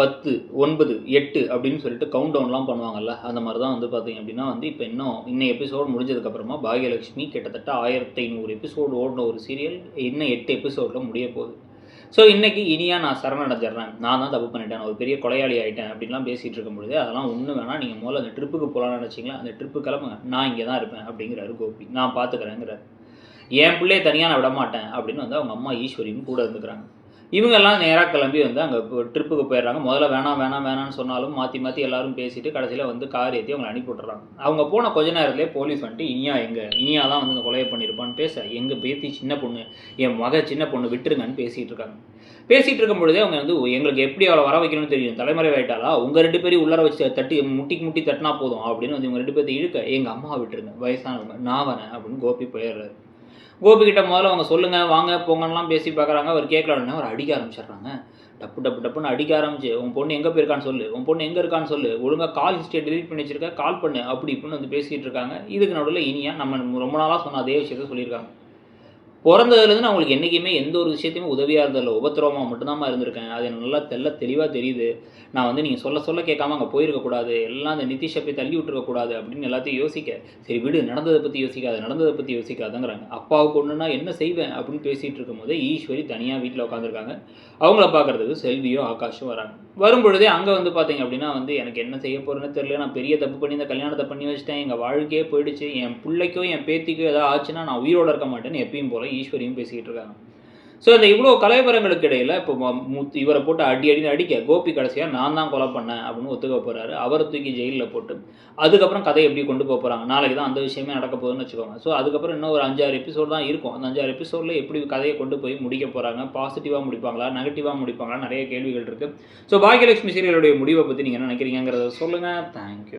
10, 9, 8 அப்படின்னு சொல்லிட்டு கவுண்ட் டவுன்லாம் பண்ணுவாங்கல்ல, அந்த மாதிரி தான் வந்து பார்த்தீங்க அப்படின்னா வந்து இப்போ இன்னும் எபிசோடு முடிஞ்சதுக்கப்புறமா பாகியலட்சுமி கிட்டத்தட்ட 1500 எபிசோடு ஓடின ஒரு சீரியல் இன்னும் 8 எபிசோடில் முடிய போகுது. ஸோ இன்றைக்கி இனியா நான் சரணடைஞ்சிட்றேன், நான் தான் தப்பு பண்ணிட்டேன், நான் ஒரு பெரிய கொலையாளி ஆகிட்டேன் அப்படின்லாம் பேசிகிட்டு இருக்கும் பொழுது அதெல்லாம் ஒன்றும் வேணாம், நீங்கள் முதல்ல அந்த ட்ரிப்புக்கு போகலான்னு நினச்சிங்களா, அந்த ட்ரிப்பு கிளம்புங்க, நான் இங்கே தான் இருப்பேன் அப்படிங்கிறாரு கோபி. நான் பார்த்துக்கிறேங்கிறார். என் பிள்ளையை தனியாக நான் விட மாட்டேன் அப்படின்னு வந்து அவங்க அம்மா ஈஸ்வரியும் கூட இருந்துக்கிறாங்க. இவங்கெல்லாம் நேராக கிளம்பி வந்து அங்கே ட்ரிப்புக்கு போயிடுறாங்க. முதல்ல வேணான்னு சொன்னாலும் மாற்றி எல்லாரும் பேசிட்டு கடைசியில் வந்து கார் ஏற்றி அவங்களை அனுப்பி விட்டுறாங்க. அவங்க போன கொஞ்ச நேரத்துலேயே போலீஸ் வந்துட்டு இனியா தான் வந்து இந்த கொலையை பண்ணியிருப்பான்னு பேச, எங்கள் பேத்தி சின்ன பொண்ணு, என் மக சின்ன பொண்ணு விட்டுருங்கன்னு பேசிகிட்டு இருக்காங்க. பேசிகிட்டு இருக்கும் பொழுதே அவங்க வந்து எங்களுக்கு எப்படி அவளை வர வைக்கணும்னு தெரியும், தலைமுறை ஆகிட்டாலா, உங்கள் 2 பேரையும் உள்ளார வச்சு தட்டி முட்டி தட்டினா போதும் அப்படின்னு வந்து இவங்க 2 பேர்த்தை இழுக்க, எங்கள் அம்மாவை விட்டுருங்க, வயசானவங்க, நான் வரேன் அப்படின்னு கோபி போயிடுறாரு. கோபிக்கிட்ட முதல்ல அவங்க சொல்லுங்கள் வாங்க போங்கலாம் பேசி பார்க்குறாங்க. அவர் கேட்கலான்னு அவர் அடிக்க ஆரம்பிச்சிடுறாங்க. டப்புன்னு அடிக்க ஆரம்பிச்சு, உன் பொண்ணு எங்கே போயிருக்கான்னு சொல்லு, உன் பொண்ணு எங்கே இருக்கான்னு சொல்லு, ஒழுங்காக கால் ஹிஸ்ட்ரியை டெலிட் பண்ணி வச்சிருக்க, கால் பண்ணு அப்படி இப்படின்னு வந்து பேசிகிட்டு இருக்காங்க. இதுக்கு நடுவில் இனியா நம்ம ரொம்ப நாளாக சொன்ன அதே விஷயத்த சொல்லியிருக்காங்க. பிறந்ததுலேருந்து நான் உங்களுக்கு என்றைக்குமே எந்த ஒரு விஷயத்தையுமே உதவியாக இருந்ததில்ல, உபத்திரவமாக மட்டும்தான் இருந்திருக்கேன். அது எனக்கு நல்லா தெளிவாக தெரியுது. நான் வந்து நீங்கள் சொல்ல கேட்காம அங்கே போயிருக்கக்கூடாது, எல்லாம் அந்த நிதிஷை போய் தள்ளி விட்டுருக்கக்கூடாது அப்படின்னு எல்லாத்தையும் யோசிக்க, சரி விடு, நடந்ததை பற்றி யோசிக்காதுங்கிறாங்க. அப்பாவுக்கு ஒன்றுனா என்ன செய்வேன் அப்படின்னு பேசிகிட்டு இருக்கும்போது ஈஸ்வரி தனியாக வீட்டில் உட்காந்துருக்காங்க. அவங்கள பார்க்குறதுக்கு செல்வியும் ஆகாஷும் வராங்க. வரும்பொழுதே அங்கே வந்து பார்த்தீங்க அப்படின்னா வந்து எனக்கு என்ன செய்ய போகிறேன்னு தெரியல, நான் பெரிய தப்பு பண்ணி இந்த கல்யாணத்தை பண்ணி வச்சிட்டேன், எங்கள் வாழ்க்கையே போயிடுச்சு, என் பிள்ளைக்கோ என் பேத்திக்கோ ஏதாவது ஆச்சுன்னா நான் உயிரோடு இருக்க மாட்டேன்னு எப்பயும் போல ஈஸ்வரியும் பேசிக்கிட்டு இருக்காங்க. ஸோ இந்த இவ்வளோ கலைவரங்களுக்கு இடையில் இப்போ இவரை போட்டு அடின்னு அடிக்க, கோபி கடைசியாக நான் தான் கொலை பண்ணேன் அப்படின்னு ஒத்துக்க போகிறாரு. அவரை தூக்கி ஜெயிலில் போட்டு அதுக்கப்புறம் கதையை எப்படி கொண்டு போகிறாங்க, நாளைக்கு தான் அந்த விஷயமே நடக்க போகுதுன்னு வச்சுக்கோங்க. ஸோ அதுக்கப்புறம் இன்னும் ஒரு 5-6 எபிசோடு தான் இருக்கும். அந்த 5-6 எபிசோடில் எப்படி கதையை கொண்டு போய் முடிக்க போகிறாங்க, பாசிட்டிவாக முடிப்பாங்களா நெகட்டிவாக முடிப்பாங்களா, நிறைய கேள்விகள் இருக்குது. ஸோ பாகியலட்சுமி சீரியலுடைய முடிவை பற்றி நீங்கள் என்ன நினைக்கிறீங்கிறத சொல்லுங்கள். தேங்க்யூ.